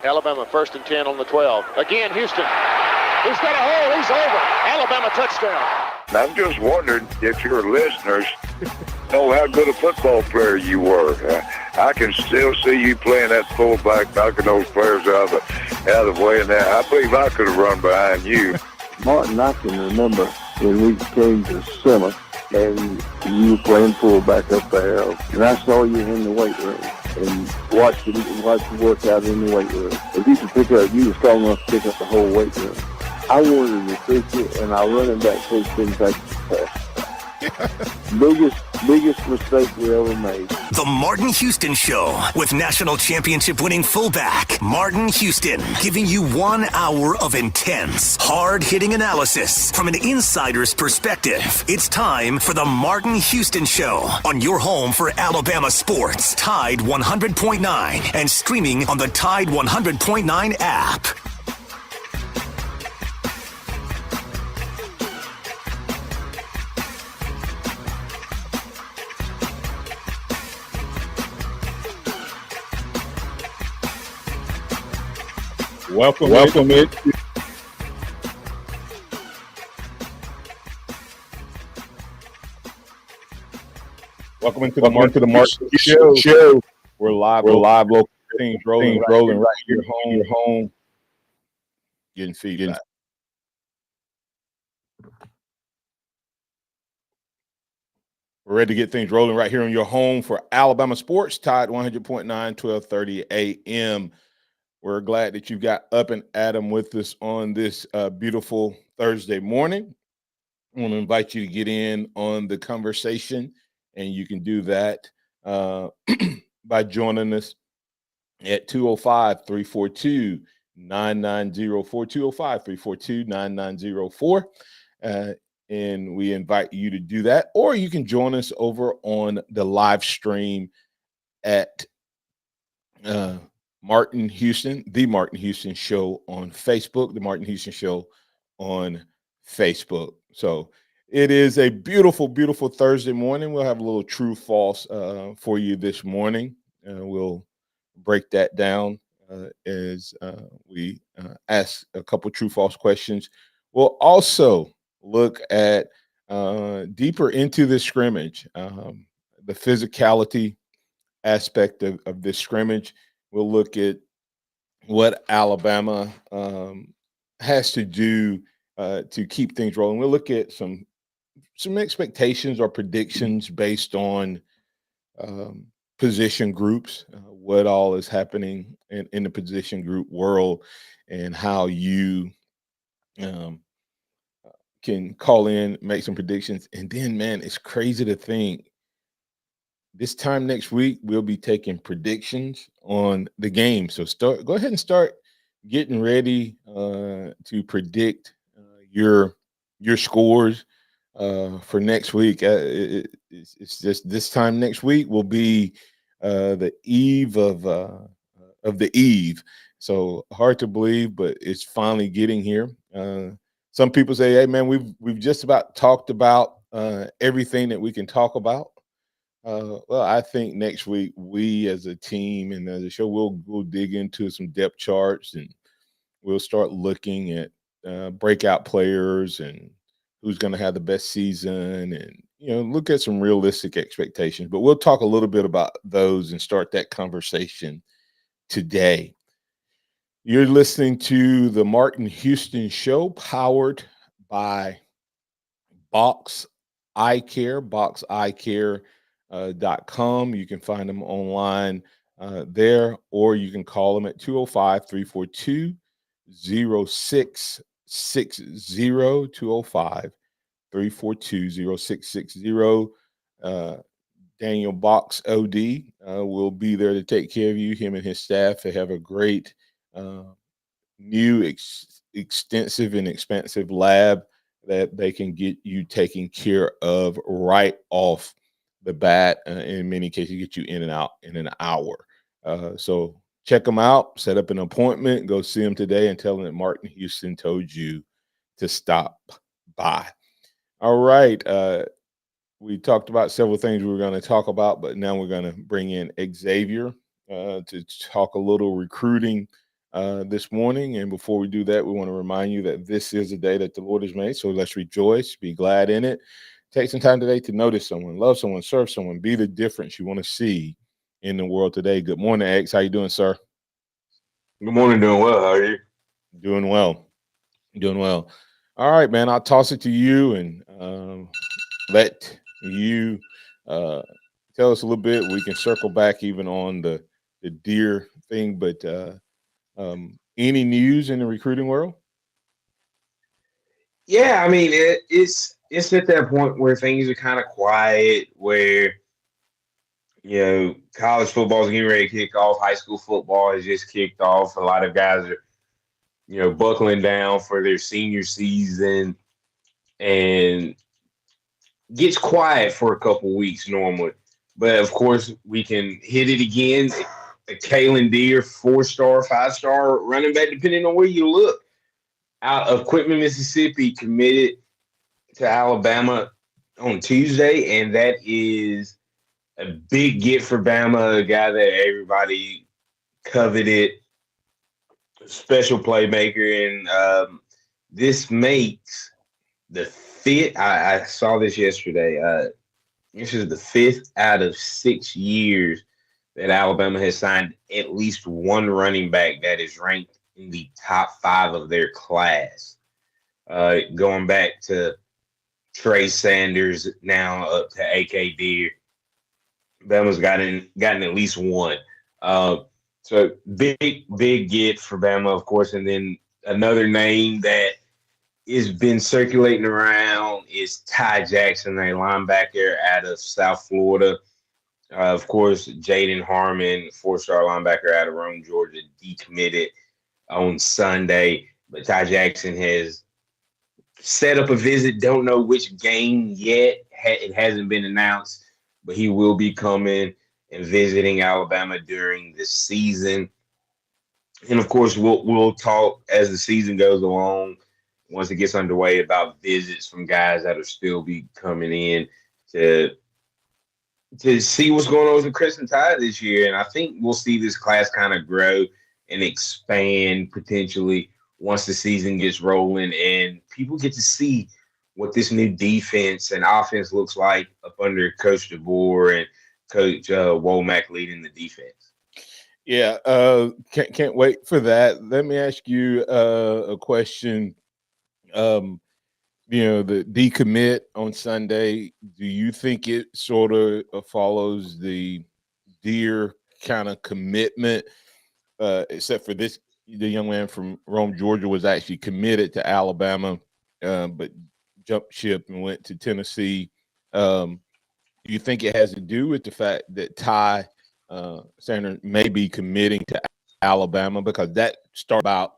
Alabama 1st and 10 on the 12. Again, Houston. He's got a hole. He's over. Alabama touchdown. I'm just wondering if your listeners know how good a football player you were. I can still see you playing that fullback, knocking those players out of the way. And that, I believe I could have run behind you. Martin, I can remember when we came to summer and you were playing fullback up there, and I saw you in the weight room and watched you work out in the weight room. If you could pick up, you were strong enough to pick up the whole weight room. I wanted to fix it, and our running back coach didn't take the pass. Biggest mistake we ever made. The Martin Houston Show with national championship winning fullback Martin Houston, giving you 1 hour of intense, hard-hitting analysis from an insider's perspective. It's time for the Martin Houston Show on your home for Alabama sports, Tide 100.9, and streaming on the Tide 100.9 app. Welcome it. Welcome into the Martin Show. We're live. Local things rolling right here, home. Getting feedback. We're ready to get things rolling right here on your home for Alabama sports. Tide 100.9, 12:30 a.m. We're glad that you got up and at 'em with us on this beautiful Thursday morning. I want to invite you to get in on the conversation, and you can do that by joining us at 205-342-9904, 205-342-9904. And we invite you to do that, or you can join us over on the live stream at Martin Houston, the Martin Houston Show on Facebook, the Martin Houston Show on Facebook. So it is a beautiful, beautiful Thursday morning. We'll have a little true false for you this morning. We'll break that down as we ask a couple true false questions. We'll also look at deeper into the scrimmage, the physicality aspect of this scrimmage. We'll look at what Alabama has to do to keep things rolling. We'll look at some expectations or predictions based on position groups, what all is happening in the position group world, and how you can call in, make some predictions. And then, man, it's crazy to think this time next week, we'll be taking predictions on the game. So go ahead and start getting ready to predict your scores for next week. It's just this time next week will be the eve of the eve. So hard to believe, but it's finally getting here. Some people say, "Hey, man, we've just about talked about everything that we can talk about." Well, I think next week we as a team and as a show, we'll dig into some depth charts, and we'll start looking at breakout players and who's going to have the best season, and look at some realistic expectations. But we'll talk a little bit about those and start that conversation today. You're listening to the Martin Houston Show, powered by Box Eye Care, boxeyecare.com. You can find them online there, or you can call them at 205-342-0660, 205-342-0660. Daniel Box OD will be there to take care of you, him and his staff. They have a great new extensive and expensive lab that they can get you taken care of right off the bat. In many cases, get you in and out in an hour. So check them out, set up an appointment, go see them today, and tell them that Martin Houston told you to stop by. All right. We talked about several things we were going to talk about, but now we're going to bring in Xavier to talk a little recruiting this morning. And before we do that, we want to remind you that this is a day that the Lord has made. So let's rejoice, be glad in it. Take some time today to notice someone, love someone, serve someone, be the difference you want to see in the world today. Good morning, X. How you doing, sir? Good morning, doing well. How are you? Doing well. Doing well. All right, man. I'll toss it to you and let you tell us a little bit. We can circle back even on the deer thing, but any news in the recruiting world? Yeah, I mean it's at that point where things are kind of quiet, where college football is getting ready to kick off, high school football has just kicked off. A lot of guys are buckling down for their senior season, and gets quiet for a couple weeks normally. But of course, we can hit it again. The Kalen Deer, 4-star, 5-star running back, depending on where you look, out of Quitman, Mississippi, committed to Alabama on Tuesday, and that is a big get for Bama, a guy that everybody coveted, special playmaker, and this makes the fifth. I saw this yesterday. This is the 5th out of 6 years that Alabama has signed at least one running back that is ranked in the top 5 of their class. Going back to Trey Sanders, now up to A.K. Deer. Bama's gotten at least one. So big get for Bama, of course. And then another name that has been circulating around is Ty Jackson, a linebacker out of South Florida. Of course, Jaden Harmon, 4-star linebacker out of Rome, Georgia, decommitted on Sunday. But Ty Jackson has set up a visit. Don't know which game yet. It hasn't been announced, but he will be coming and visiting Alabama during the season. And of course, we'll talk as the season goes along, once it gets underway, about visits from guys that'll still be coming in to see what's going on with the Crimson Tide this year. And I think we'll see this class kind of grow and expand potentially once the season gets rolling and people get to see what this new defense and offense looks like up under Coach DeBoer and Coach Womack leading the defense. Yeah, can't wait for that. Let me ask you a question. The decommit on Sunday, do you think it sort of follows the Deer kind of commitment, except for the young man from Rome, Georgia, was actually committed to Alabama, but jumped ship and went to Tennessee. Do you think it has to do with the fact that Ty Sanders may be committing to Alabama, because that started about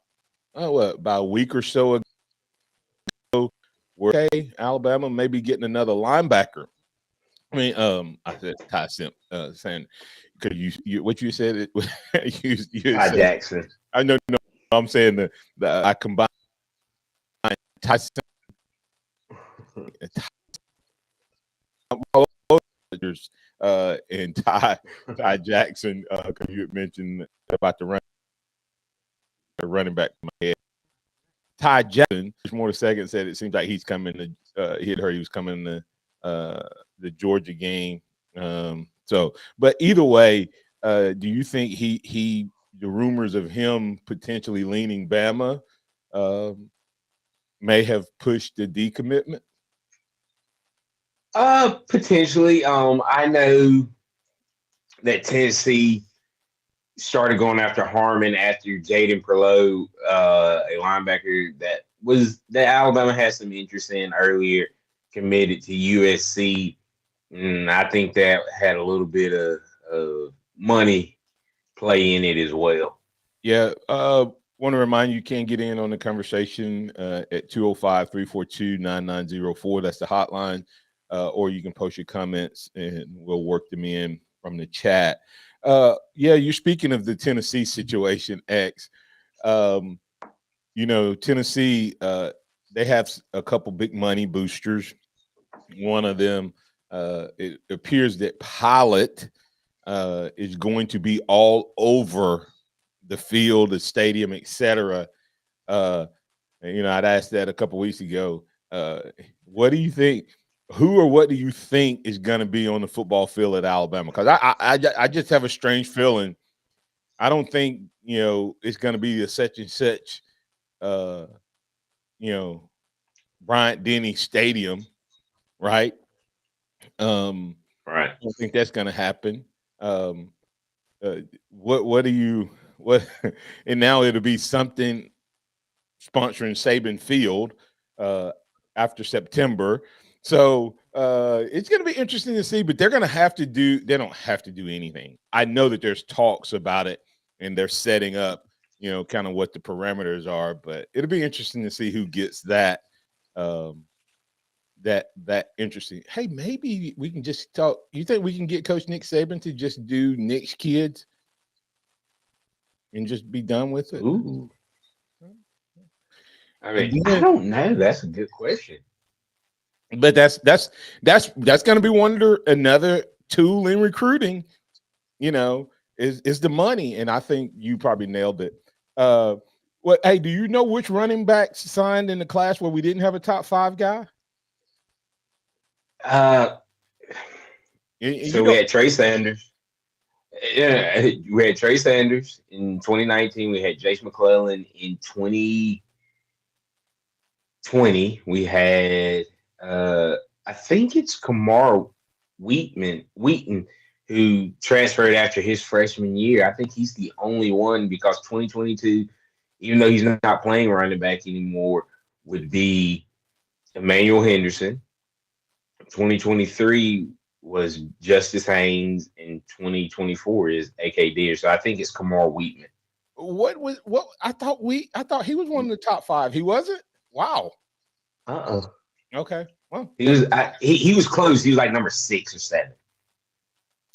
a week or so ago, where Alabama may be getting another linebacker? I mean, I said Ty Sanders, because you what you said you Ty said, Jackson. I know, no, I'm saying the I combined Ty Sanders and Ty Jackson, because you had mentioned about the running back in my head. Ty Jackson, more the second, said it seems like he's coming to. He had heard he was coming to the Georgia game. But either way, do you think the rumors of him potentially leaning Bama may have pushed the decommitment? Potentially. I know that Tennessee started going after Harmon after Jaden Perlow, a linebacker that Alabama had some interest in earlier, committed to USC. And I think that had a little bit of money play in it as well. Yeah. Want to remind you can get in on the conversation at 205-342-9904. That's the hotline. Or you can post your comments and we'll work them in from the chat. You're speaking of the Tennessee situation, X. Tennessee, they have a couple big money boosters. One of them, it appears that Pilot is going to be all over the field, the stadium, etc. I'd asked that a couple weeks ago. What do you think? Who or what do you think is going to be on the football field at Alabama? Because I just have a strange feeling. I don't think it's going to be a such and such, Bryant Denny Stadium, right? Right. I don't think that's going to happen. What do you and now it'll be something sponsoring Saban Field after September. So it's going to be interesting to see, but they don't have to do anything. I know that there's talks about it and they're setting up, kind of what the parameters are, but it'll be interesting to see who gets that. That interesting. Hey, maybe we can just talk. You think we can get Coach Nick Saban to just do Nick's kids and just be done with it? Ooh. I mean, Again, I don't know. That's a good question. But that's going to be another tool in recruiting. Is the money, and I think you probably nailed it. Hey, do you know which running backs signed in the class where we didn't have a top 5 guy? So we had Trey Sanders. Yeah, we had Trey Sanders in 2019. We had Jace McClellan in 2020. We had I think it's Kamar Wheaton, who transferred after his freshman year. I think he's the only one, because 2022, even though he's not playing running back anymore, would be Emmanuel Henderson. 2023 was Justice Haynes, and 2024 is AK Deer. So I think it's Kamar Wheaton. What I thought he was one of the top 5. He wasn't? Wow. Okay. Well, he was close. He was like number 6 or 7.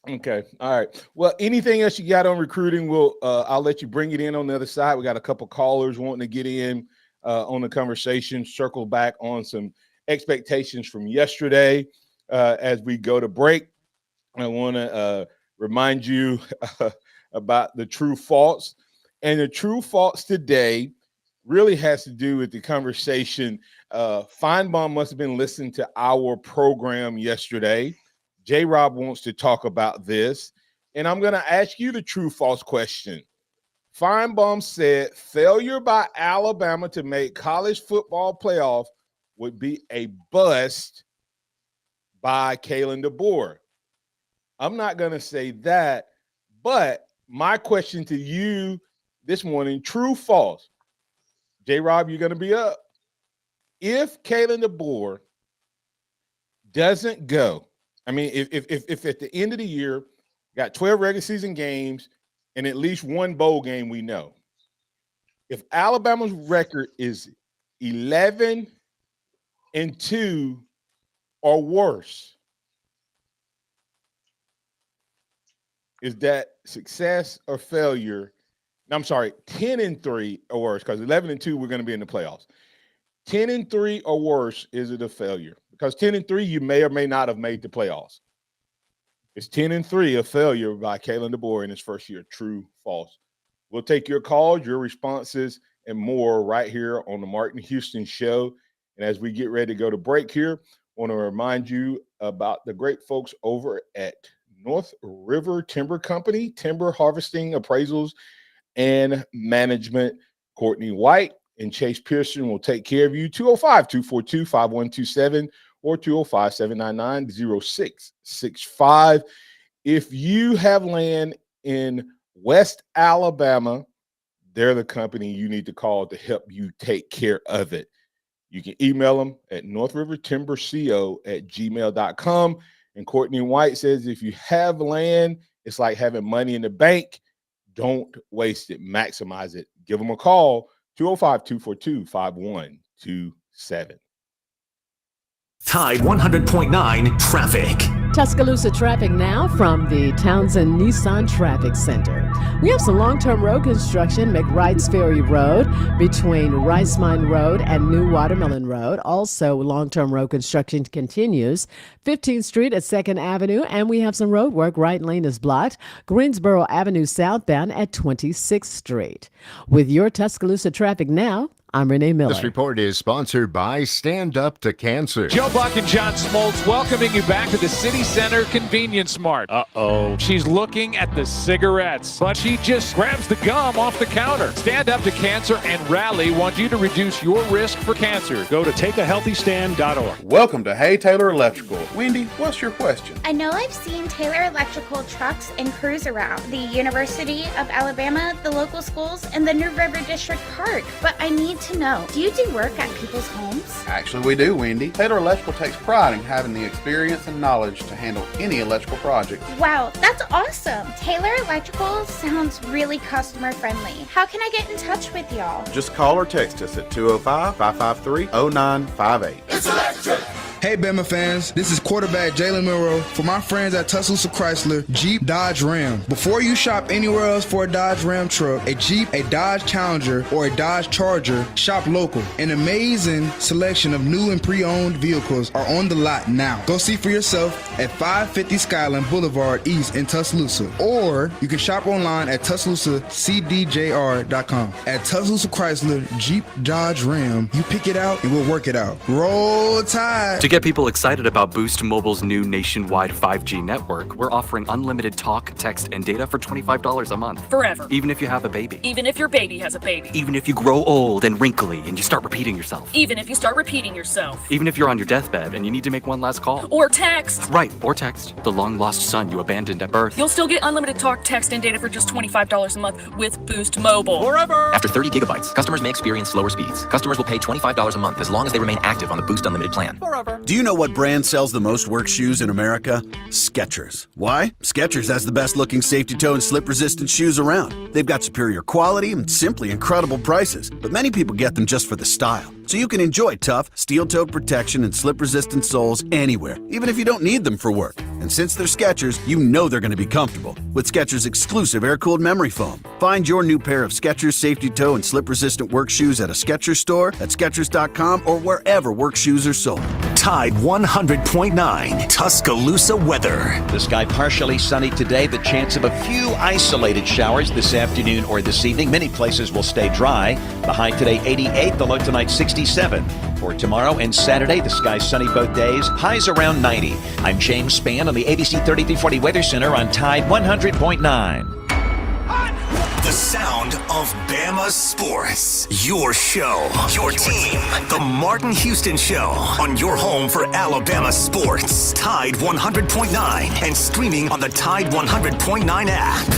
Okay. All right. Well, anything else you got on recruiting? I'll let you bring it in on the other side. We got a couple callers wanting to get in on the conversation, circle back on some expectations from yesterday as we go to break. I want to remind you about the true false. And the true false today really has to do with the conversation. Feinbaum must have been listening to our program yesterday. J-Rob wants to talk about this. And I'm going to ask you the true false question. Feinbaum said failure by Alabama to make college football playoff would be a bust by Kalen DeBoer. I'm not going to say that, but my question to you this morning, true, false. J-Rob, you're going to be up. If Kalen DeBoer doesn't go, I mean, if at the end of the year, got 12 regular season games and at least one bowl game, we know. If Alabama's record is 11-2 or worse, is that success or failure? No, I'm sorry, 10-3 or worse, because 11-2, we're going to be in the playoffs. 10-3 or worse, is it a failure? Because 10-3, you may or may not have made the playoffs. Is 10-3 a failure by Kalen DeBoer in his first year? True, false? We'll take your calls, your responses, and more right here on the Martin Houston Show. And as we get ready to go to break here, I want to remind you about the great folks over at North River Timber Company, timber harvesting, appraisals, and management. Courtney White and Chase Pearson will take care of you. 205-242-5127 or 205-799-0665. If you have land in West Alabama, they're the company you need to call to help you take care of it. You can email them at northrivertimberco@gmail.com. And Courtney White says if you have land, it's like having money in the bank. Don't waste it. Maximize it. Give them a call, 205-242-5127. Tide 100.9 traffic. Tuscaloosa traffic now from the Townsend Nissan Traffic Center. We have some long-term road construction, McWright's Ferry Road between Rice Mine Road and New Watermelon Road. Also, long-term road construction continues. 15th Street at 2nd Avenue, and we have some road work. Right lane is blocked. Greensboro Avenue southbound at 26th Street. With your Tuscaloosa traffic now, I'm Renee Miller. This report is sponsored by Stand Up to Cancer. Joe Buck and John Smoltz welcoming you back to the City Center Convenience Mart. Uh-oh. She's looking at the cigarettes, but she just grabs the gum off the counter. Stand Up to Cancer and Rally want you to reduce your risk for cancer. Go to takeahealthystand.org. Welcome to Hey Taylor Electrical. Wendy, what's your question? I know I've seen Taylor Electrical trucks and crews around the University of Alabama, the local schools, and the New River District Park, but I need to know, do you do work at people's homes? Actually, we do, Wendy. Taylor Electrical takes pride in having the experience and knowledge to handle any electrical project. Wow, that's awesome. Taylor Electrical sounds really customer friendly. How can I get in touch with y'all? Just call or text us at 205-553-0958. It's electric! Hey Bama fans, this is quarterback Jalen Milroe for my friends at Tuscaloosa Chrysler, Jeep, Dodge, Ram. Before you shop anywhere else for a Dodge Ram truck, a Jeep, a Dodge Challenger, or a Dodge Charger, shop local. An amazing selection of new and pre-owned vehicles are on the lot now. Go see for yourself at 550 Skyline Boulevard East in Tuscaloosa. Or you can shop online at TuscaloosaCDJR.com. At Tuscaloosa Chrysler, Jeep, Dodge, Ram, you pick it out and we'll work it out. Roll Tide! To get people excited about Boost Mobile's new nationwide 5G network, we're offering unlimited talk, text, and data for $25 a month. Forever. Even if you have a baby. Even if your baby has a baby. Even if you grow old and wrinkly and you start repeating yourself. Even if you start repeating yourself. Even if you're on your deathbed and you need to make one last call. Or text. Right, or text. The long-lost son you abandoned at birth. You'll still get unlimited talk, text, and data for just $25 a month with Boost Mobile. Forever! After 30 gigabytes, customers may experience slower speeds. Customers will pay $25 a month as long as they remain active on the Boost Unlimited plan. Forever! Do you know what brand sells the most work shoes in America? Skechers. Why? Skechers has the best looking safety toe and slip resistant shoes around. They've got superior quality and simply incredible prices, but many people get them just for the style. So you can enjoy tough, steel-toed protection and slip-resistant soles anywhere, even if you don't need them for work. And since they're Skechers, you know they're going to be comfortable with Skechers' exclusive air-cooled memory foam. Find your new pair of Skechers safety toe and slip-resistant work shoes at a Skechers store, at Skechers.com, or wherever work shoes are sold. Tide 100.9 Tuscaloosa weather. The sky partially sunny today. The chance of a few isolated showers this afternoon or this evening. Many places will stay dry. The high today 88, the low tonight 67. For tomorrow and Saturday, the sky's sunny both days. Highs around 90. I'm James Spann on the ABC 3340 Weather Center on Tide 100.9. The sound of Bama sports. Your show, your team. The Martin Houston Show on your home for Alabama sports. Tide 100.9 and streaming on the Tide 100.9 app.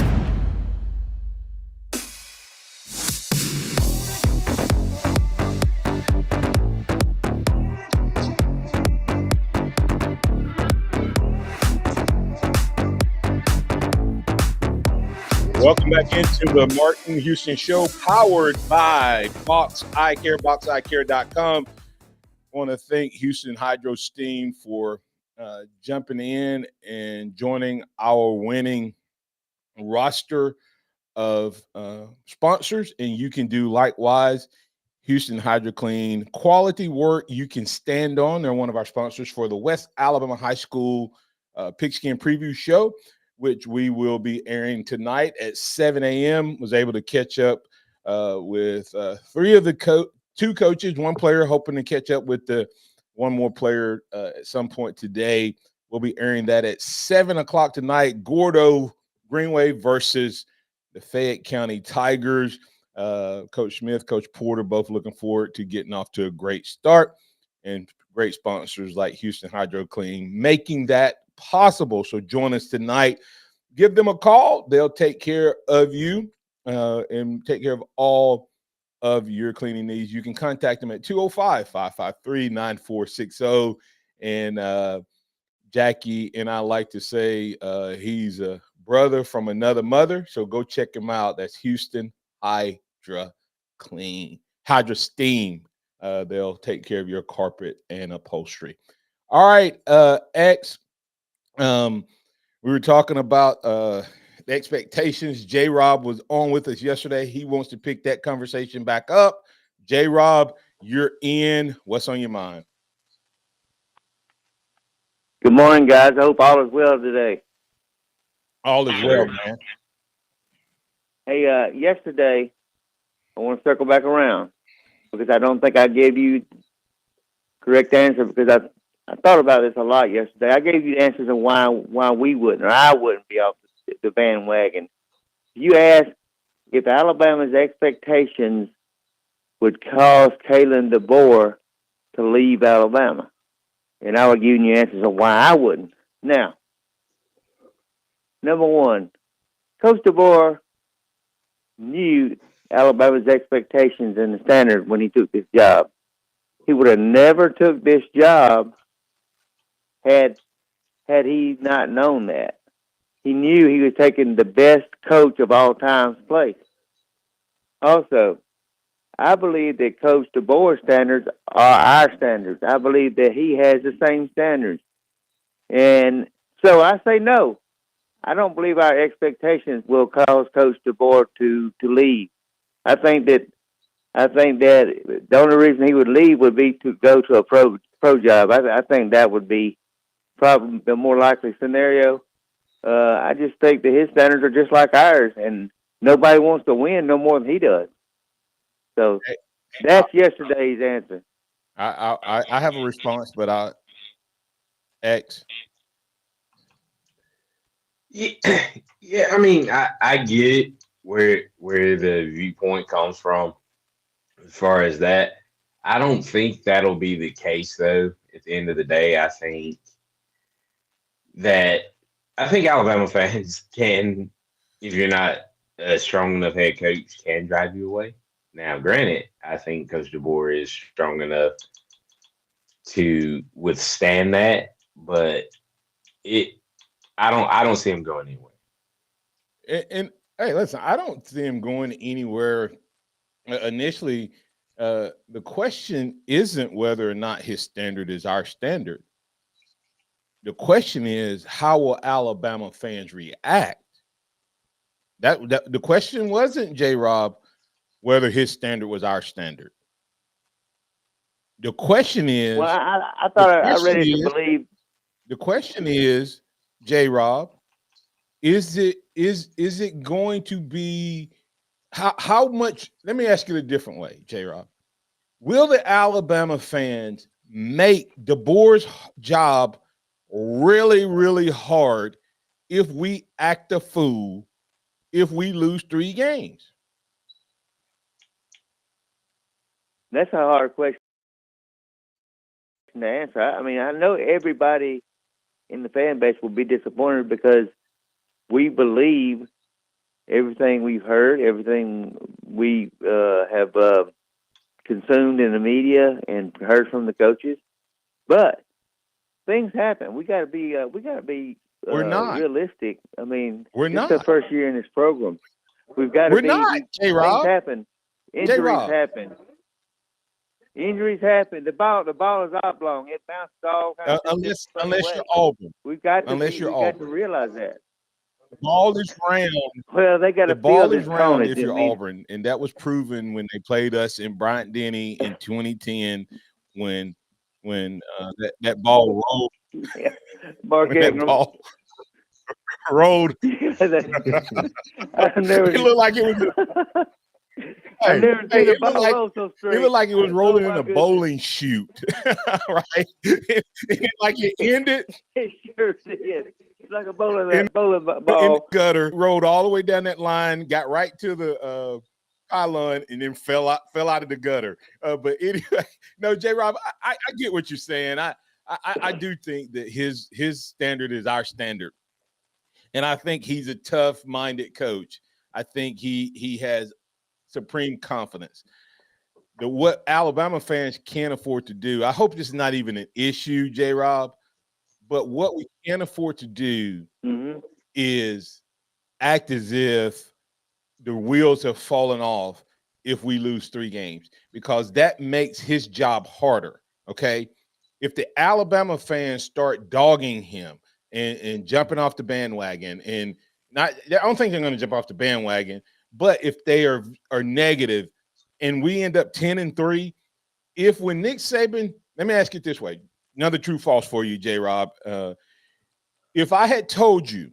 Welcome back into the Martin Houston Show, powered by Box Eye Care, boxeyecare.com. I want to thank Houston Hydro Steam for jumping in and joining our winning roster of sponsors, and you can do likewise. Houston Hydro Clean, quality work you can stand on. They're one of our sponsors for the West Alabama High School Pigskin Preview Show, which we will be airing tonight at 7 a.m. Was able to catch up with three of the two coaches, one player, hoping to catch up with the one more player at some point today. We'll be airing that at 7 o'clock tonight. Gordo Greenway versus the Fayette County Tigers. Coach Smith, Coach Porter, both looking forward to getting off to a great start, and great sponsors like Houston Hydro Clean making that possible. So join us tonight. Give them a call. They'll take care of you and take care of all of your cleaning needs. You can contact them at 205-553-9460. And Jackie and I like to say he's a brother from another mother. So go check him out. That's Houston Hydro Clean, Hydro Steam. They'll take care of your carpet and upholstery. All right, X. We were talking about the expectations. J-Rob was on with us yesterday. He wants to pick that conversation back up. J-Rob, you're in. What's on your mind? Good morning, guys. I hope all is well today. All is well, man. Hey, yesterday, I want to circle back around because I don't think I gave you correct answer because I thought about this a lot yesterday. I gave you the answers on why we wouldn't or I wouldn't be off the bandwagon. You asked if Alabama's expectations would cause Kalen DeBoer to leave Alabama, and I was giving you answers on why I wouldn't. Now, number one, Coach DeBoer knew Alabama's expectations and the standard when he took this job. He would have never took this job had he not known that. He knew he was taking the best coach of all time's place. Also, I believe that Coach DeBoer's standards are our standards. I believe that he has the same standards. And so I say no. I don't believe our expectations will cause Coach DeBoer to leave. I think that the only reason he would leave would be to go to a pro job. I think that would be probably the more likely scenario. I just think that his standards are just like ours, and nobody wants to win no more than he does. So that's yesterday's answer. I have a response, but I'll X. Yeah, I mean, I get where the viewpoint comes from as far as that. I don't think that'll be the case though. At the end of the day, I think Alabama fans can, if you're not a strong enough head coach, can drive you away. Now, granted, I think Coach DeBoer is strong enough to withstand that, but I don't see him going anywhere. And hey, listen, I don't see him going anywhere. Initially, the question isn't whether or not his standard is our standard. The question is, how will Alabama fans react? That the question wasn't, J-Rob, whether his standard was our standard. The question is, well, I thought I read it to believe. The question is, J-Rob, is it going to be how much? Let me ask you a different way, J-Rob. Will the Alabama fans make DeBoer's job really, really hard if we act a fool if we lose 3 games? That's a hard question to answer. I mean, I know everybody in the fan base will be disappointed because we believe everything we've heard, everything we have consumed in the media and heard from the coaches. But things happen. We got to be we're not realistic. I mean, we're it's not the first year in this program. We've got to we're be. Not, J-Rob. Things happen. Injuries happen. Injuries happen. The ball is oblong. It bounces all kinds of unless you're Auburn. We've got to realize that. The ball is round. Well, they got to feel this round if you're Auburn, and that was proven when they played us in Bryant-Denny in 2010 when that ball rolled. Yeah. That ball rolled. I never. It looked like it was. I never seen the ball roll so straight. It looked like it was rolling in a bowling chute, right? Like it ended. It sure did. It's like a bowling ball. In the gutter, rolled all the way down that line, got right to the pylon, and then fell out of the gutter. But anyway, no, J-Rob, I get what you're saying. I do think that his standard is our standard, and I think he's a tough-minded coach. I think he has supreme confidence. What Alabama fans can't afford to do, I hope this is not even an issue, J-Rob, but what we can't afford to do is act as if the wheels have fallen off if we lose 3 games, because that makes his job harder, okay? If the Alabama fans start dogging him and jumping off the bandwagon, and I don't think they're going to jump off the bandwagon. But if they are negative, and we end up 10-3, if when Nick Saban, let me ask it this way, another true false for you, J-Rob. If I had told you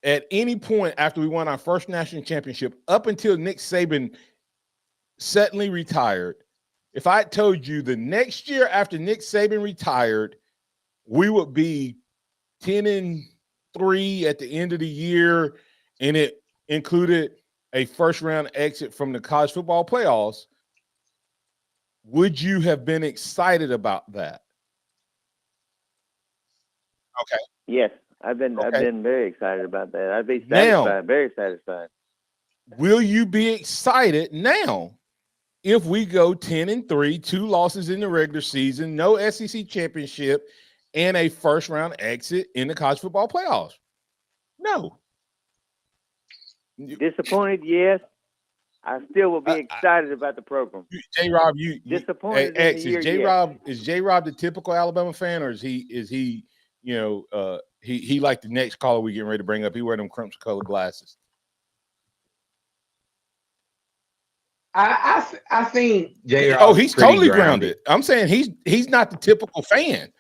at any point after we won our first national championship, up until Nick Saban suddenly retired, if I had told you the next year after Nick Saban retired, we would be 10-3 at the end of the year, and it included a first-round exit from the college football playoffs, would you have been excited about that? Okay. Yes, I've been very excited about that. I'd be Now, satisfied, very satisfied. Will you be excited now if we go 10-3, 2 losses in the regular season, no SEC championship, and a first-round exit in the college football playoffs? No. Disappointed, yes. I still will be excited about the program. J-Rob, disappointed X, in the year, is J-Rob the typical Alabama fan, or is he he like the next caller we getting ready to bring up? He wear them crimson colored glasses. I think J-Rob. Oh, he's totally grounded. I'm saying he's not the typical fan.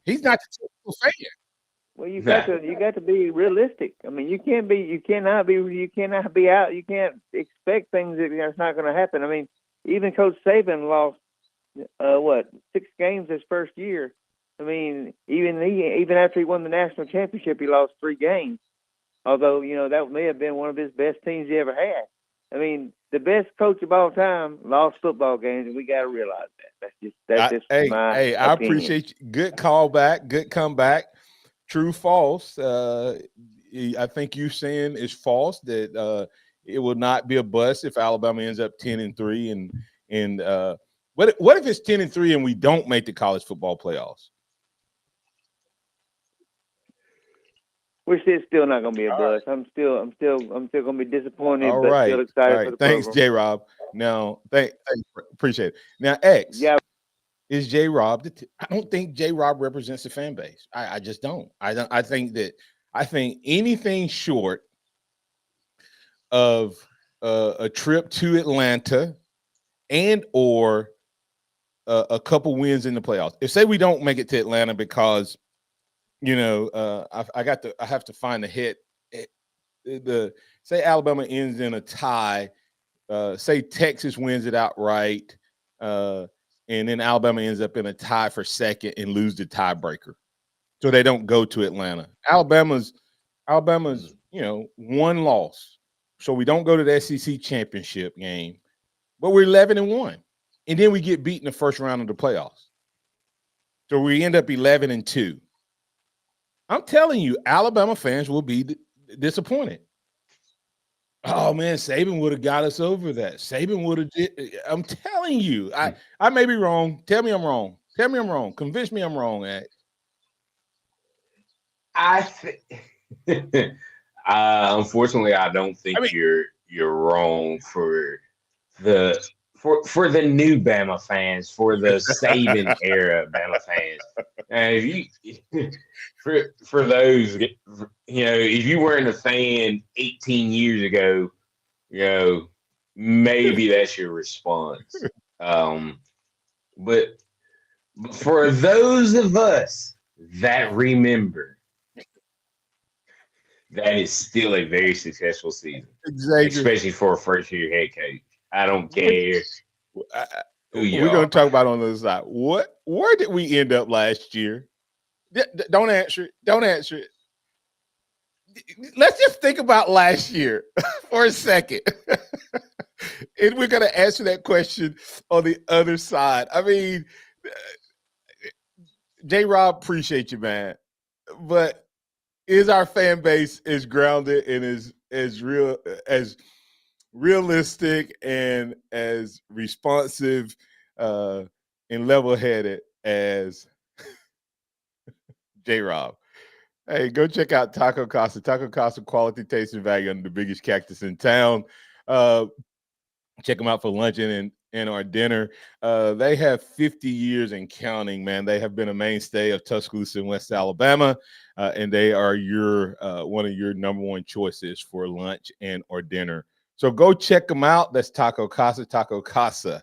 He's not the typical fan. Well, you got to be realistic. I mean, you cannot be out. You can't expect things that's not going to happen. I mean, even Coach Saban lost 6 games his first year. I mean, even after he won the national championship, he lost 3 games. Although that may have been one of his best teams he ever had. I mean, the best coach of all time lost football games, and we got to realize that. That's just my opinion. I appreciate you. Good callback. Good comeback. True, false. I think you saying is false that it will not be a bust if Alabama ends up 10-3. And what if it's 10-3 and we don't make the college football playoffs? We're still not going to be a bust. I'm still going to be disappointed, All but right. still excited for the Thanks, program. J-Rob. Now, thanks, appreciate it. Now, X. Yeah. Is J-Rob? I don't think J-Rob represents the fan base. I just don't. I think anything short of a trip to Atlanta and or a couple wins in the playoffs. If say we don't make it to Atlanta because I have to find the hit. Say Alabama ends in a tie. Say Texas wins it outright. And then Alabama ends up in a tie for second and lose the tiebreaker. So they don't go to Atlanta. Alabama's, one loss. So we don't go to the SEC championship game, but we're 11-1. And then we get beat in the first round of the playoffs. So we end up 11-2. I'm telling you, Alabama fans will be disappointed. Oh man, Saban would have got us over that. Saban would have. I'm telling you, I may be wrong. Tell me I'm wrong. Tell me I'm wrong. Convince me I'm wrong. Unfortunately, I don't think you're wrong for the new Bama fans, for the Saban era Bama fans. And for those, if you weren't a fan 18 years ago, maybe that's your response. But for those of us that remember, that is still a very successful season, especially for a first-year head coach. I don't care. We're going to talk about on the other side. Where did we end up last year? Don't answer it. Don't answer it. Let's just think about last year for a second. And we're going to answer that question on the other side. I mean, J-Rob, appreciate you, man. But is our fan base as grounded and as realistic and as responsive and level-headed as J-Rob? Hey, go check out Taco Casa. Taco Casa, quality, taste, and value under the biggest cactus in town. Check them out for luncheon and our dinner. They have 50 years and counting, man. They have been a mainstay of Tuscaloosa in West Alabama, and they are your one of your number one choices for lunch and or dinner. So go check them out. That's Taco Casa, tacocasa.com.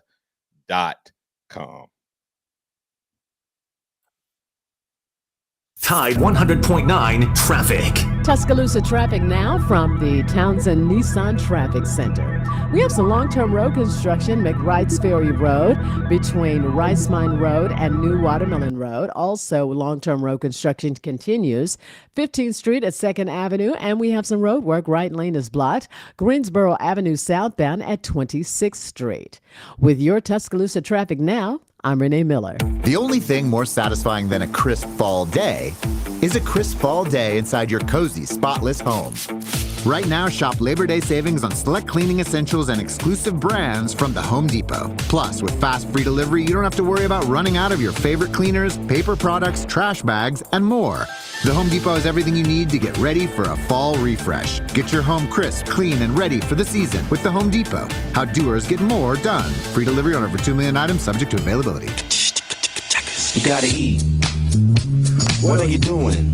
Tide 100.9 traffic. Tuscaloosa traffic now from the Townsend Nissan Traffic Center. We have some long-term road construction, McWright's Ferry Road between Rice Mine Road and New Watermelon Road. Also, long-term road construction continues. 15th Street at 2nd Avenue, and we have some road work. Right lane is blocked. Greensboro Avenue southbound at 26th Street. With your Tuscaloosa traffic now, I'm Renee Miller. The only thing more satisfying than a crisp fall day is a crisp fall day inside your cozy, spotless home. Right now, shop Labor Day savings on select cleaning essentials and exclusive brands from the Home Depot. Plus, with fast free delivery, you don't have to worry about running out of your favorite cleaners, paper products, trash bags, and more. The Home Depot has everything you need to get ready for a fall refresh. Get your home crisp, clean, and ready for the season with the Home Depot. How doers get more done. Free delivery on over 2 million items subject to availability. You gotta eat. What are you doing?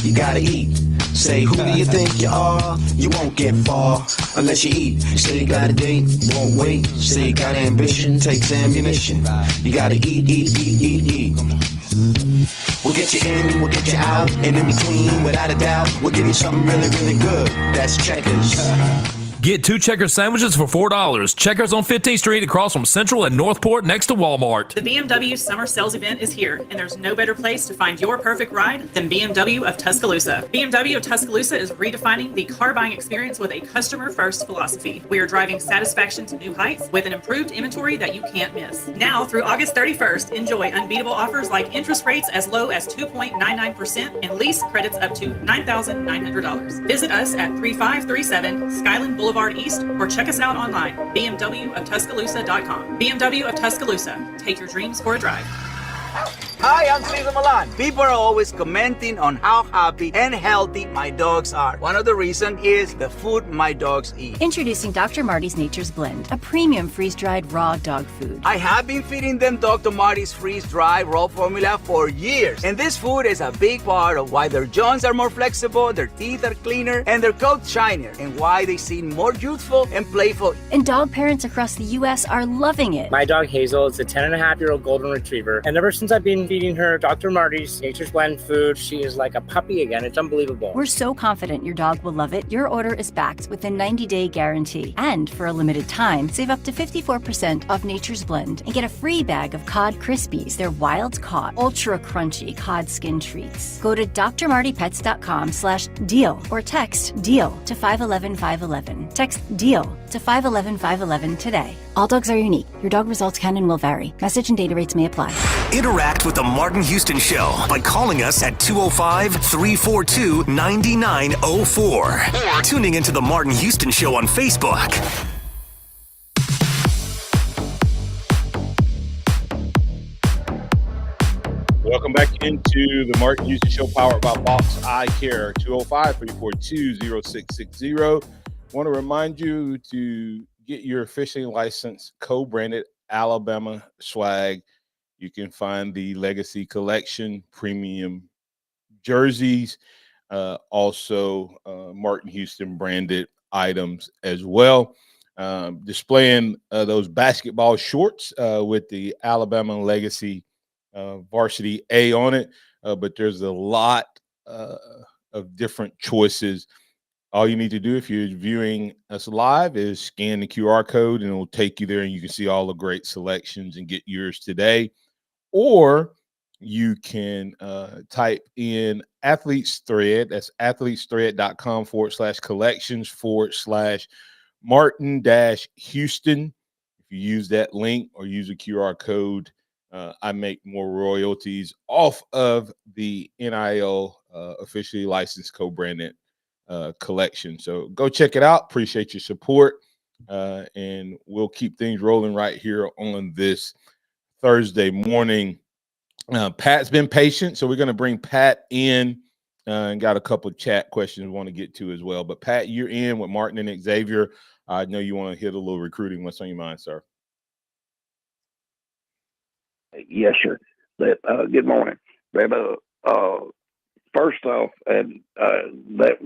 You gotta eat. Say, who do you think you are? You won't get far unless you eat. Say you got a date, won't wait. Say you got ambition, takes ammunition. You gotta eat, eat, eat, eat, eat. We'll get you in, we'll get you out, and in between, without a doubt, we'll give you something really, really good. That's Checkers. Get 2 Checkers sandwiches for $4. Checkers on 15th Street across from Central and Northport next to Walmart. The BMW Summer Sales Event is here, and there's no better place to find your perfect ride than BMW of Tuscaloosa. BMW of Tuscaloosa is redefining the car buying experience with a customer-first philosophy. We are driving satisfaction to new heights with an improved inventory that you can't miss. Now through August 31st, enjoy unbeatable offers like interest rates as low as 2.99% and lease credits up to $9,900. Visit us at 3537 Skyland Boulevard East or check us out online, bmwoftuscaloosa.com. BMW of Tuscaloosa. Take your dreams for a drive. Hi, I'm Cesar Milan. People are always commenting on how happy and healthy my dogs are. One of the reasons is the food my dogs eat. Introducing Dr. Marty's Nature's Blend, a premium freeze-dried raw dog food. I have been feeding them Dr. Marty's freeze-dried raw formula for years. And this food is a big part of why their jaws are more flexible, their teeth are cleaner, and their coats shinier, and why they seem more youthful and playful. And dog parents across the U.S. are loving it. My dog Hazel is a 10-and-a-half-year-old golden retriever, and ever since I've been feeding her Dr. Marty's Nature's Blend food, she is like a puppy again. It's unbelievable. We're so confident your dog will love it. Your order is backed with a 90-day guarantee. And for a limited time, save up to 54% off Nature's Blend and get a free bag of Cod Krispies. They're wild caught, ultra crunchy cod skin treats. Go to drmartypets.com/deal or text DEAL to 511-511. Text DEAL to 511-511 today. All dogs are unique. Your dog results can and will vary. Message and data rates may apply. Interact with the Martin Houston Show by calling us at 205-342-9904 or tuning into the Martin Houston Show on Facebook. Welcome back into the Martin Houston Show, powered by Box Eye Care. 205-342-0660. Want to remind you to get your officially licensed co-branded Alabama swag. You can find the Legacy Collection premium jerseys, also Martin Houston branded items as well. Displaying those basketball shorts with the Alabama Legacy varsity A on it, but there's a lot of different choices. All you need to do if you're viewing us live is scan the QR code and it will take you there, and you can see all the great selections and get yours today. Or you can type in Athletes Thread. That's athletesthread.com/collections/Martin-Houston. If you use that link or use a QR code, I make more royalties off of the NIL officially licensed co-branded collection. So go check it out. Appreciate your support. And we'll keep things rolling right here on this Thursday morning. Pat's been patient, so we're going to bring Pat in and got a couple of chat questions we want to get to as well. But Pat, you're in with Martin and Xavier. I know you want to hit a little recruiting. What's on your mind, sir? Yes, sir. Good morning. First off, that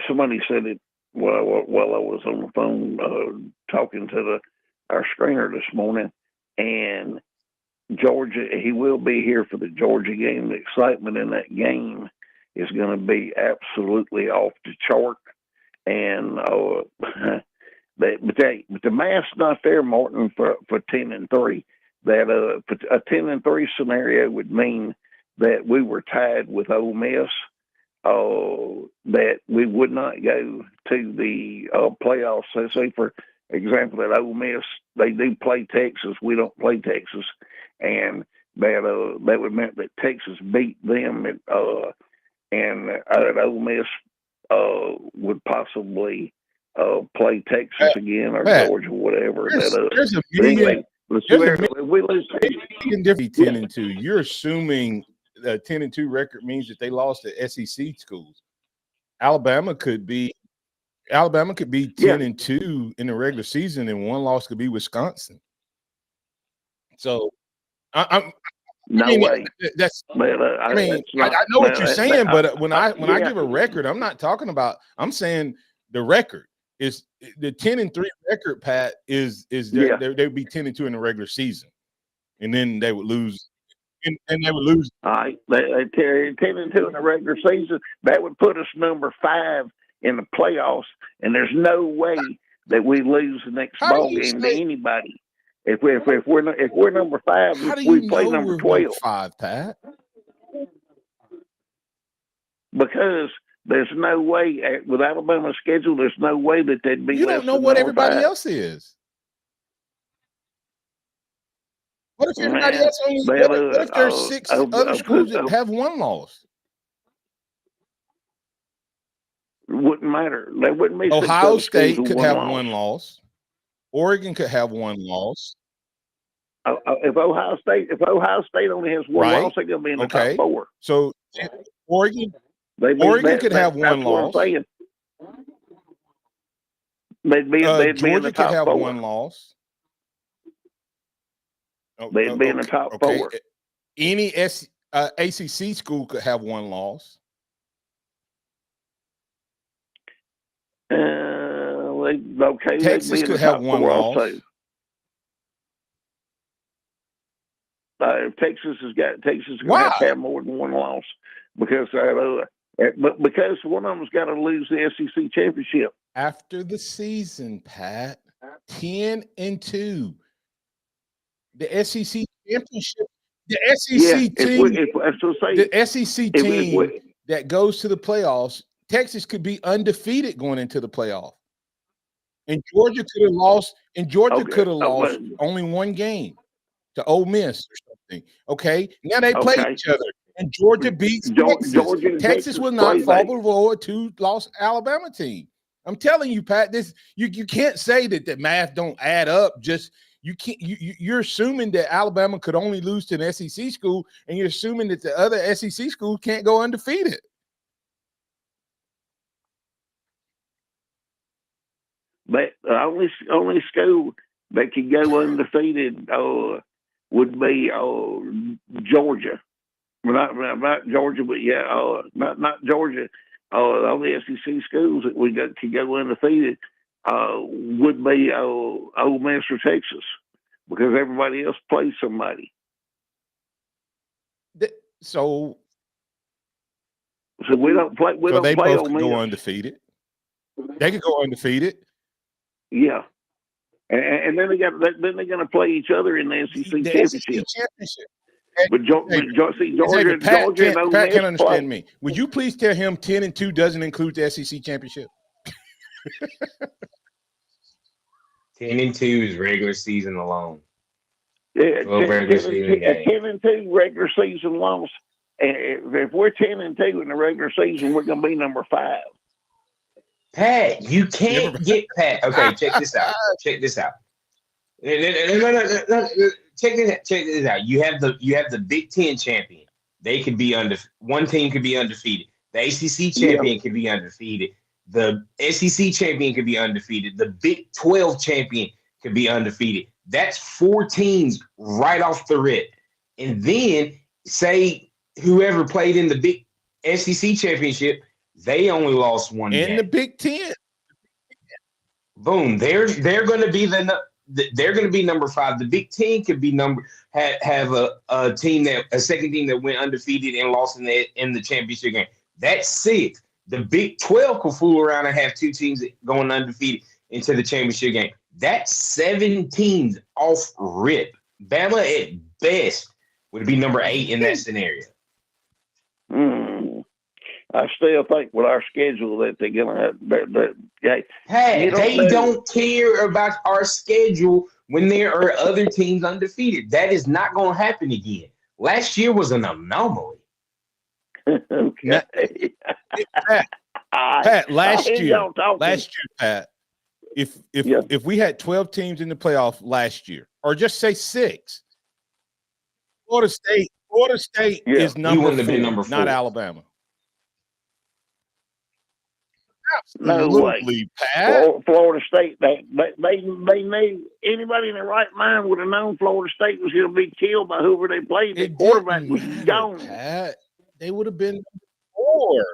somebody said it while I was on the phone talking to our screener this morning, and Georgia, he will be here for the Georgia game. The excitement in that game is going to be absolutely off the chart, and but the math's not there, Martin, for 10-3. That a 10-3 scenario would mean that we were tied with Ole Miss, that we would not go to the playoffs. So say, for example, that Ole Miss, they do play Texas, we don't play Texas, and that would mean that Texas beat them, and that Ole Miss would possibly play Texas again, or Georgia, whatever. There's a million. If we lose 10-2, you're assuming a 10-2 record means that they lost to SEC schools. Alabama could be 10-2 in the regular season, and one loss could be Wisconsin. So I way. That's. I know what you're saying, but when I give a record, I'm not talking about. I'm saying the record is the 10-3 record. Pat is they would be 10-2 in the regular season, and then they would lose. And they would lose. All right, 10-2 in the regular season. That would put us number 5 in the playoffs, and there's no way that we lose the next ball game to anybody. If we're number 5, we play number 12. 5, Pat. Because there's no way with Alabama's schedule. There's no way that they'd be. You don't know what everybody else is. What if everybody else only? What if there's 6 other schools that have one loss? Wouldn't matter. There wouldn't be. Ohio State could have one loss. Oregon could have one loss. If Ohio State only has one loss, they're going to be in the top 4. So Oregon could have one loss. They'd be Georgia in the top could have 4. one loss. They'd be in the top 4. Any ACC school could have one loss. Texas could have one loss. Texas is going to have more than one loss because one of them's got to lose the SEC championship after the season. Pat, 10-2. The SEC championship. The SEC team. The SEC team that goes to the playoffs. Texas could be undefeated going into the playoff, and Georgia could have lost. And Georgia could have lost only one game to Ole Miss or something. Okay, now they play each other, and Georgia beats Texas. Texas will not fall below a 2-loss Alabama team. I'm telling you, Pat. This you can't say that the math don't add up. Just you can't. You're assuming that Alabama could only lose to an SEC school, and you're assuming that the other SEC schools can't go undefeated. But the only school that could go undefeated would be Georgia. Well, not Georgia, but not Georgia. All the SEC schools that could go undefeated would be Ole Miss or Texas, because everybody else plays somebody. So we don't play. We don't they play both Ole Miss. Go undefeated. They could go undefeated. Yeah, and then they're going to play each other in the SEC championship. But Georgia and Ole Pat Miss can't understand me. Would you please tell him 10-2 doesn't include the SEC championship? 10-2 is regular season alone. Yeah, 10-2 regular season loss. And if we're 10-2 in the regular season, we're going to be number 5. Pat, you can't get Pat. Okay, check this out. Check this out. No. Check this out. You have the Big Ten champion. They could be one team could be undefeated. The ACC champion could be undefeated. The SEC champion could be undefeated. The Big 12 champion could be undefeated. That's 4 teams right off the rip. And then say whoever played in the big SEC championship, they only lost one game. In the Big Ten. Boom. They're going to be they're going to be number 5. The Big Ten could be have a second team that went undefeated and lost in the championship game. That's 6. The Big 12 could fool around and have 2 teams going undefeated into the championship game. That's 7 teams off rip. Bama at best would be number 8 in that scenario. I still think with our schedule that they're going to have. They don't care about our schedule when there are other teams undefeated. That is not going to happen again. Last year was an anomaly. Okay. Pat, last year, Pat, if we had 12 teams in the playoff last year, or just say 6, Florida State is number 4, not Alabama. No way, Pat. Florida State. They knew anybody in their right mind would have known Florida State was going to be killed by whoever they played. The quarterback was gone. Pat, they would have been 4.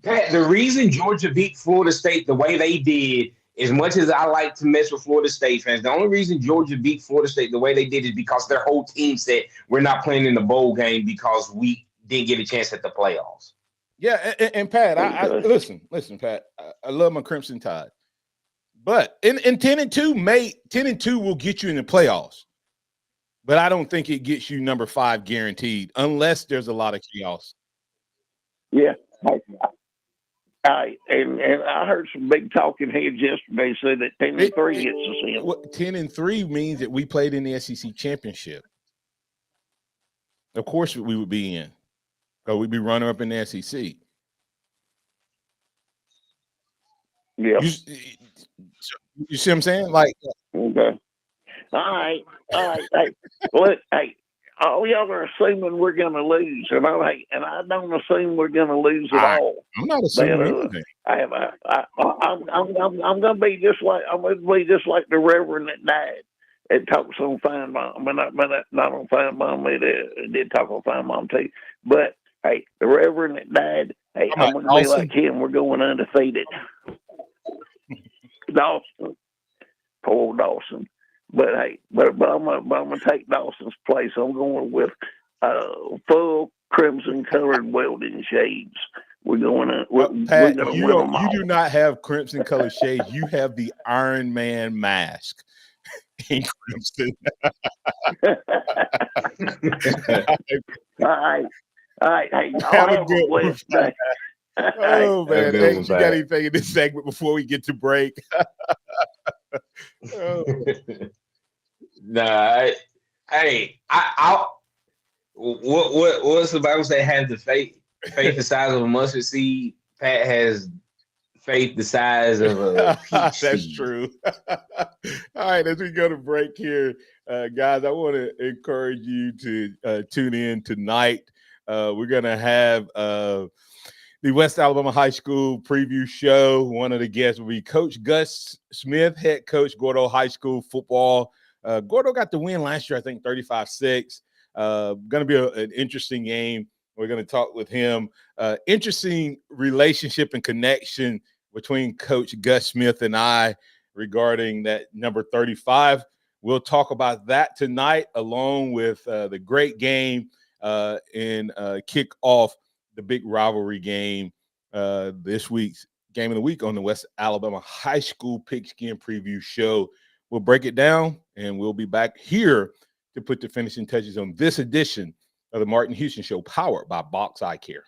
Pat, the reason Georgia beat Florida State the way they did, as much as I like to mess with Florida State fans, the only reason Georgia beat Florida State the way they did is because their whole team said we're not playing in the bowl game because we didn't get a chance at the playoffs. Yeah, and Pat, I listen, Pat. I love my Crimson Tide, but in 10-2, 10-2 will get you in the playoffs, but I don't think it gets you number 5 guaranteed unless there's a lot of chaos. Yeah, and I heard some big talking heads yesterday say that 10-3 gets us in. 10-3 means that we played in the SEC championship. Of course, we would be in. So we'd be runner up in the SEC. Yeah. You see what I'm saying? Like, okay. All right. Hey, look, all y'all are assuming we're going to lose, and I don't assume we're going to lose at all. I'm not assuming anything. I'm going to be just like the Reverend that died. It talks on Fine Mom, not on Fine Mom. It did talk on Fine Mom too. But hey, the Reverend that died. Hey, I'm going to be like him. We're going undefeated. Dawson, poor Dawson. But hey, but I'm gonna take Dawson's place. I'm going with full crimson colored welding shades. We're going to. Pat, you do not have crimson colored shades. You have the Iron Man mask in crimson. All right. Hey, have a good one. Oh man, you got Pat. anything in this segment before we get to break? Nah, what's the Bible say? Have the faith the size of a mustard seed. Pat has faith the size of a peach That's seed. true. All right, as we go to break here, guys, I want to encourage you to tune in tonight. We're gonna have the West Alabama High School preview show. One of the guests will be Coach Gus Smith, head coach, Gordo High School football. Gordo got the win last year, I think 35-6. Going to be an interesting game. We're going to talk with him. Interesting relationship and connection between Coach Gus Smith and I regarding that number 35. We'll talk about that tonight, along with the great game and kick off the big rivalry game this week's game of the week on the West Alabama High School Pigskin preview show. We'll break it down, and we'll be back here to put the finishing touches on this edition of the Martin Houston Show, powered by Box Eye Care.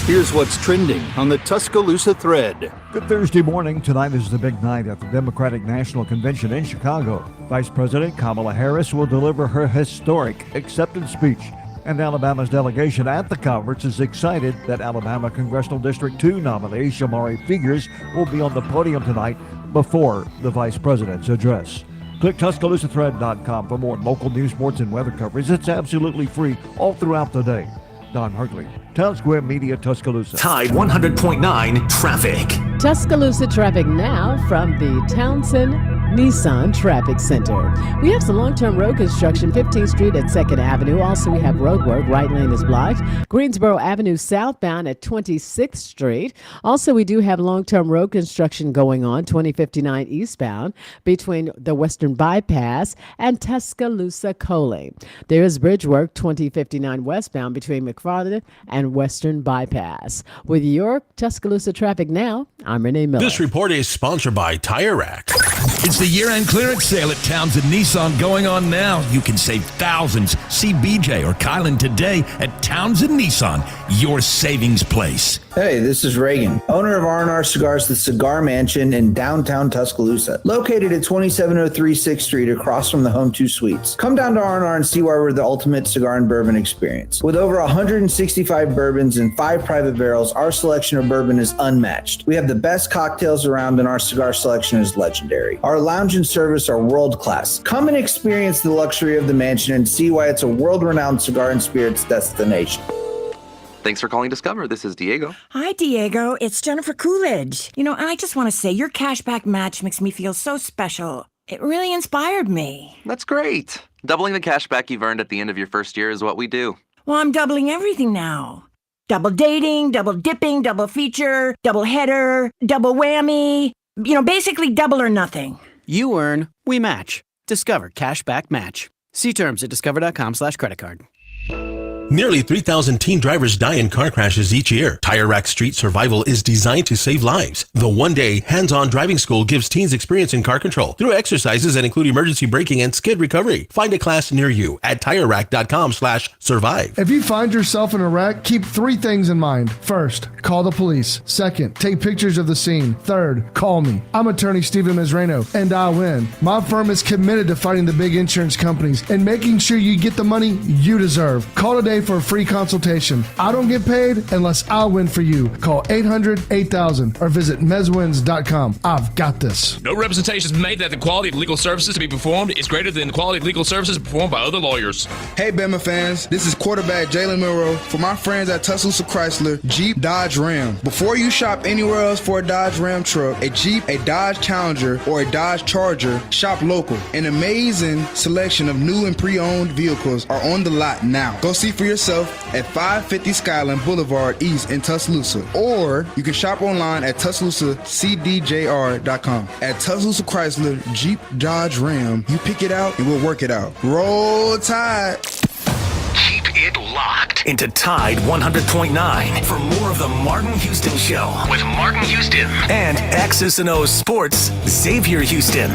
Here's what's trending on the Tuscaloosa thread. Good Thursday morning. Tonight is the big night at the Democratic National Convention in Chicago. Vice President Kamala Harris will deliver her historic acceptance speech. And Alabama's delegation at the conference is excited that Alabama Congressional District 2 nominee Shamari Figures will be on the podium tonight before the vice president's address. Click TuscaloosaThread.com for more local news, sports, and weather coverage. It's absolutely free all throughout the day. Don Hartley, Town Square Media, Tuscaloosa. Tide 100.9 traffic. Tuscaloosa traffic now from the Townsend Nissan Traffic Center. We have some long-term road construction, 15th Street at 2nd Avenue. Also, we have road work. Right lane is blocked. Greensboro Avenue southbound at 26th Street. Also, we do have long-term road construction going on, 2059 eastbound between the Western Bypass and Tuscaloosa Coley. There is bridge work, 2059 westbound between McFarland and Western Bypass. With your Tuscaloosa traffic now, I'm Renee Miller. This report is sponsored by Tire Rack. It's the year-end clearance sale at Townsend Nissan going on now. You can save thousands. See BJ or Kylan today at Townsend Nissan, your savings place. Hey, this is Reagan, owner of R&R Cigars, the Cigar Mansion in downtown Tuscaloosa, located at 2703 6th Street across from the Home 2 Suites. Come down to R&R and see why we're the ultimate cigar and bourbon experience. With over 165 bourbons and 5 private barrels, our selection of bourbon is unmatched. We have the best cocktails around and our cigar selection is legendary. Our lounge and service are world-class. Come and experience the luxury of the mansion and see why it's a world-renowned cigar and spirits destination. Thanks for calling Discover. This is Diego. Hi, Diego. It's Jennifer Coolidge. I just want to say your cashback match makes me feel so special. It really inspired me. That's great. Doubling the cash back you've earned at the end of your first year is what we do. Well, I'm doubling everything now. Double dating, double dipping, double feature, double header, double whammy. Basically double or nothing. You earn, we match. Discover Cashback Match. See terms at discover.com/creditcard. Nearly 3,000 teen drivers die in car crashes each year. Tire Rack Street Survival is designed to save lives. The one-day hands-on driving school gives teens experience in car control through exercises that include emergency braking and skid recovery. Find a class near you at TireRack.com/survive. If you find yourself in a wreck, keep 3 things in mind. First, call the police. Second, take pictures of the scene. Third, call me. I'm attorney Steven Mizrano, and I win. My firm is committed to fighting the big insurance companies and making sure you get the money you deserve. Call today for a free consultation. I don't get paid unless I win for you. Call 800-8000 or visit mezwins.com. I've got this. No representations made that the quality of legal services to be performed is greater than the quality of legal services performed by other lawyers. Hey, Bama fans. This is quarterback Jalen Milroe for my friends at Tuscaloosa Chrysler, Jeep, Dodge, Ram. Before you shop anywhere else for a Dodge Ram truck, a Jeep, a Dodge Challenger, or a Dodge Charger, shop local. An amazing selection of new and pre-owned vehicles are on the lot now. Go see for yourself at 550 Skyland Boulevard East in Tuscaloosa, or you can shop online at TuscaloosaCDJR.com. At Tuscaloosa Chrysler, Jeep, Dodge, Ram, you pick it out and we'll work it out. Roll Tide. Keep it locked into Tide 100.9 for more of the Martin Houston Show with Martin Houston and X's and O's Sports Xavier Houston.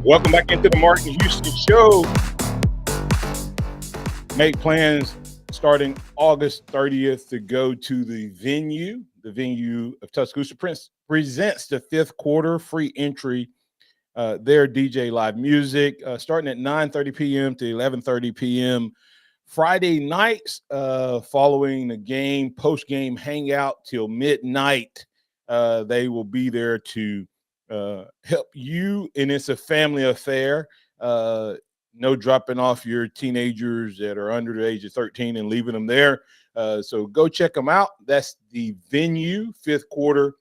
Welcome back into the Martin Houston Show. Make plans starting August 30th to go to the venue. The venue of Tuscaloosa presents the 5th quarter free entry. Their DJ live music starting at 9:30 p.m. to 11:30 p.m. Friday nights following the game, post-game hangout till midnight. They will be there to help you, and it's a family affair. No dropping off your teenagers that are under the age of 13 and leaving them there. So go check them out. That's the venue, 5th quarter.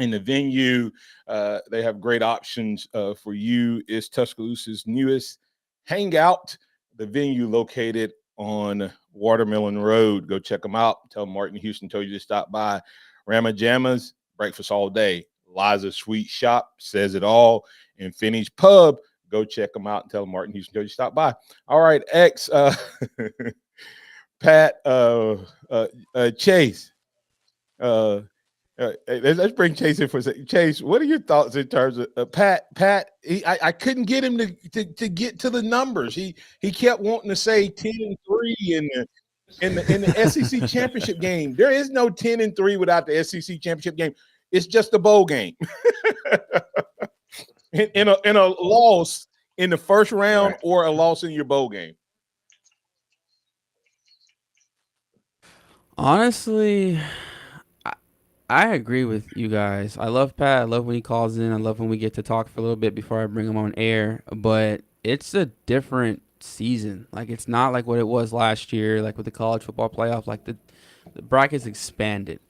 In the venue, they have great options for you. It's Tuscaloosa's newest hangout. The venue located on Watermelon Road. Go check them out. Tell Martin Houston told you to stop by. Rama Jammas, breakfast all day. Liza Sweet Shop says it all. And Finney's Pub, go check them out and tell them Martin Houston told you to stop by. All right, X, Pat, Chase. Let's bring Chase in for a second. Chase, what are your thoughts in terms of Pat? I couldn't get him to get to the numbers. He kept wanting to say 10-3 in the SEC championship game. There is no 10-3 without the SEC championship game. It's just a bowl game. in a loss in the first round or a loss in your bowl game. Honestly, I agree with you guys. I love Pat. I love when he calls in. I love when we get to talk for a little bit before I bring him on air. But it's a different season. Like, it's not like what it was last year, like with the college football playoff. Like, the bracket's expanded.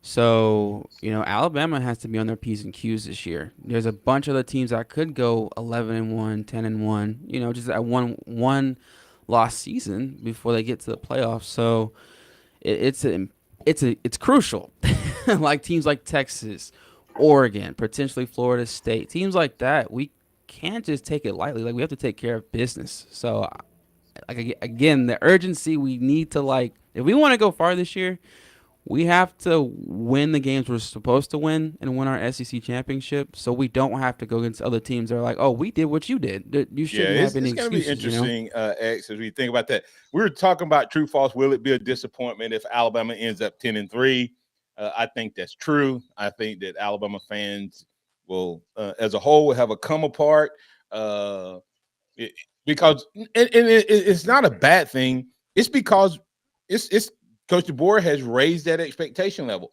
So, Alabama has to be on their P's and Q's this year. There's a bunch of other teams that could go 11-1, 10-1, just at one lost season before they get to the playoffs. So it's crucial. Like teams like Texas, Oregon, potentially Florida State, teams like that, we can't just take it lightly. Like, we have to take care of business. So, like, again, the urgency, we need to, like, if we want to go far this year, we have to win the games we're supposed to win and win our SEC championship, so we don't have to go against other teams that are like, oh, we did what you did. You shouldn't have any it's going to be excuses. interesting, X, as we think about that. We were talking about true false. Will it be a disappointment if Alabama ends up 10-3? I think that's true. I think that Alabama fans will, as a whole, will have a come apart because it's not a bad thing. It's because it's Coach DeBoer has raised that expectation level.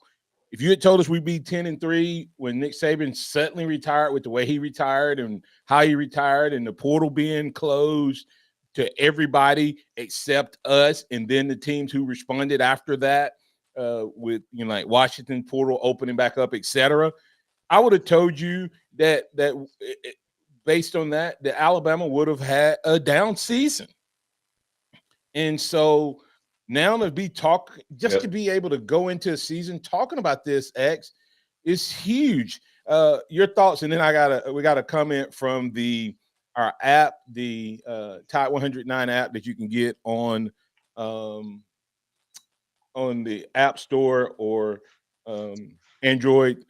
If you had told us we'd be 10-3 when Nick Saban suddenly retired with the way he retired and how he retired and the portal being closed to everybody except us, and then the teams who responded after that with like Washington portal opening back up, etc., I would have told you that based on that Alabama would have had a down season. And so now to be able to go into a season talking about this, X, is huge. Your thoughts, and then we got a comment from our app, the Tide 109 app that you can get on the App Store or Android.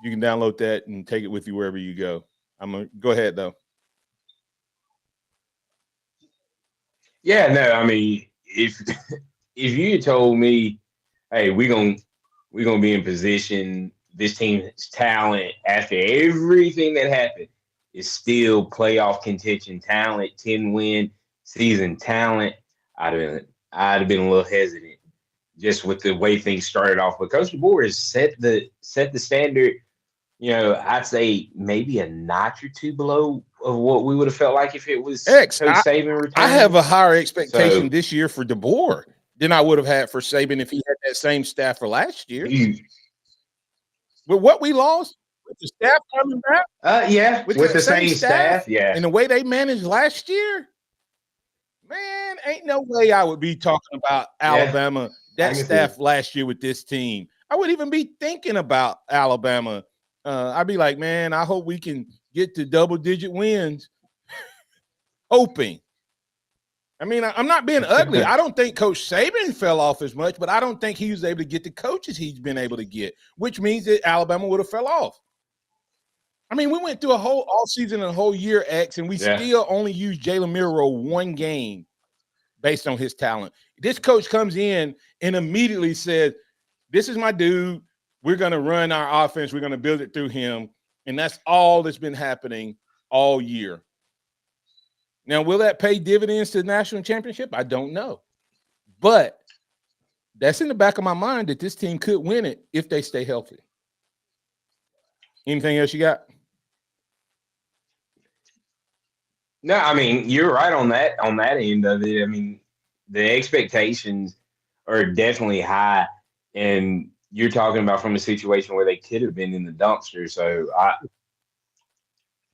You can download that and take it with you wherever you go. I'm gonna go ahead though. Yeah, no, I mean, if you had told me, hey, we're gonna be in position, this team's talent after everything that happened is still playoff contention talent, 10-win season talent, I'd have been a little hesitant just with the way things started off. But Coach DeBoer has set the standard, I'd say maybe a notch or two below of what we would have felt like if it was Coach Saban returning. I have a higher expectation this year for DeBoer than I would have had for Saban if he had that same staff for last year. With what we lost, with the staff coming back, with the same staff, and the way they managed last year, man, ain't no way I would be talking about Alabama, that staff last year with this team. I wouldn't even be thinking about Alabama. I'd be like, man, I hope we can get to double-digit wins. Hoping. I mean, I'm not being ugly. I don't think Coach Saban fell off as much, but I don't think he was able to get the coaches he's been able to get, which means that Alabama would have fell off. I mean, we went through a whole offseason and a whole year, X, and we still only used Jalen Milroe one game based on his talent. This coach comes in and immediately says, this is my dude. We're going to run our offense. We're going to build it through him. And that's all that's been happening all year. Now, will that pay dividends to the national championship? I don't know. But that's in the back of my mind that this team could win it if they stay healthy. Anything else you got? No, I mean, you're right on that end of it. I mean, the expectations are definitely high, and you're talking about from a situation where they could have been in the dumpster. So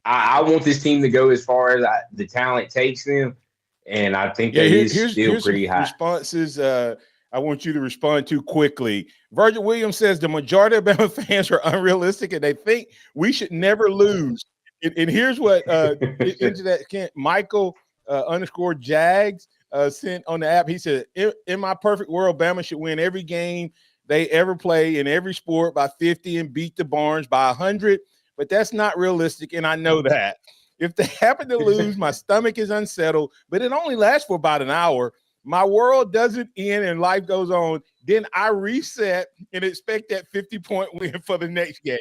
I want this team to go as far as the talent takes them, and I think that is still pretty high. Responses I want you to respond to quickly. Virgil Williams says the majority of Bama fans are unrealistic and they think we should never lose. And here's what into that Michael _ Jags sent on the app. He said, in my perfect world, Bama should win every game they ever play in every sport by 50 and beat the Barnes by 100. But that's not realistic, and I know that. If they happen to lose, my stomach is unsettled, but it only lasts for about an hour. My world doesn't end and life goes on. Then I reset and expect that 50-point win for the next game.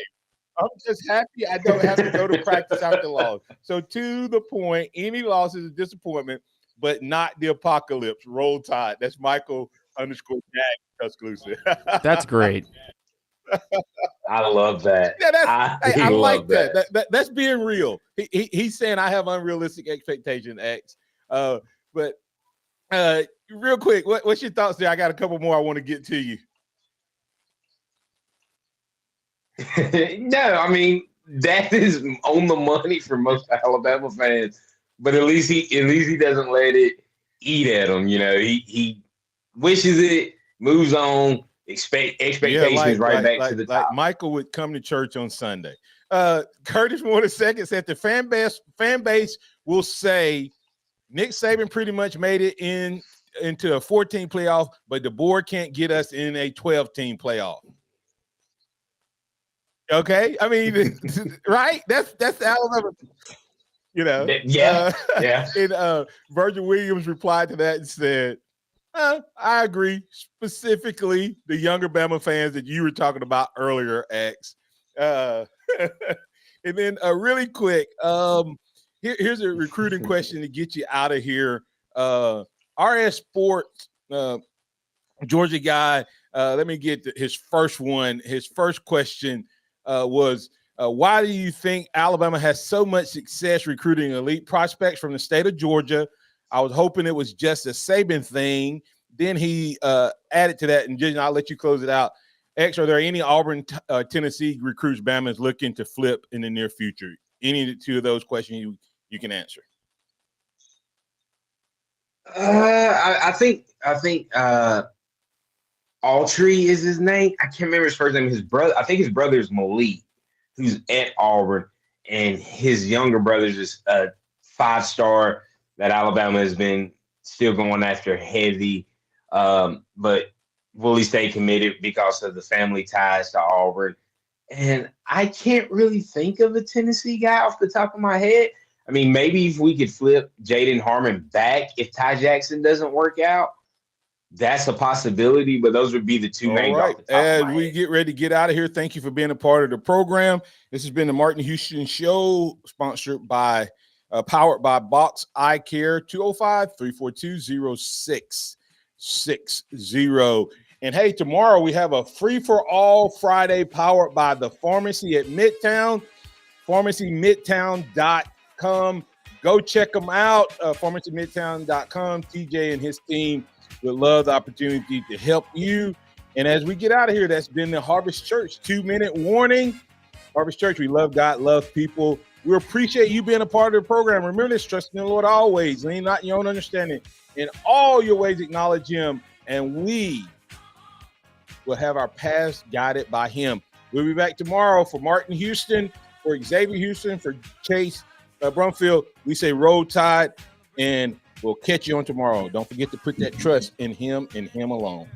I'm just happy I don't have to go to practice after loss. So to the point, any loss is a disappointment, but not the apocalypse. Roll Tide. That's Michael _ Jack Tuscaloosa. That's great. I love that. Yeah, I like that. That's being real. He's saying I have unrealistic expectations, X. But real quick, what's your thoughts there? I got a couple more I want to get to you. No, I mean that is on the money for most Alabama fans. But at least he doesn't let it eat at him. You know, he wishes it, moves on, expectations back to the top. Like Michael would come to church on Sunday. Curtis Moore II said the fan base will say Nick Saban pretty much made it into a 14 playoff, but the board can't get us in a 12-team playoff. Okay, I mean, right? That's Alabama. You know, yeah. And Virgil Williams replied to that and said, I agree. Specifically, the younger Bama fans that you were talking about earlier, X. And then really quick, here's a recruiting question to get you out of here. RS Sports, Georgia guy, let me get his first one. His first question was, why do you think Alabama has so much success recruiting elite prospects from the state of Georgia? I was hoping it was just a Saban thing. Then he added to that, and Jason, I'll let you close it out. X, are there any Auburn, Tennessee recruits Bama is looking to flip in the near future? Any of the two of those questions you can answer. I think Autry is his name. I can't remember his first name. His brother, I think his brother is Malik, who's at Auburn, and his younger brother is just a 5-star that Alabama has been still going after heavy. But will he stay committed because of the family ties to Auburn? And I can't really think of a Tennessee guy off the top of my head. I mean, maybe if we could flip Jaden Harmon back if Ty Jackson doesn't work out, that's a possibility, but those would be the two main. All right. As we get ready to get out of here, thank you for being a part of the program. This has been the Martin Houston Show, sponsored by, powered by Box Eye Care, 205-342-0660. And hey, tomorrow we have a free-for-all Friday powered by the Pharmacy at Midtown, pharmacymidtown.com. Go check them out, pharmacymidtown.com. TJ and his team would love the opportunity to help you. And as we get out of here, that's been the Harvest Church 2-minute warning. Harvest Church, we love God, love people. We appreciate you being a part of the program. Remember this, trust in the Lord always. Lean not in your own understanding. In all your ways, acknowledge him, and we will have our paths guided by him. We'll be back tomorrow for Martin Houston, for Xavier Houston, for Chase Brumfield. We say roll tide, and we'll catch you on tomorrow. Don't forget to put that trust in him and him alone.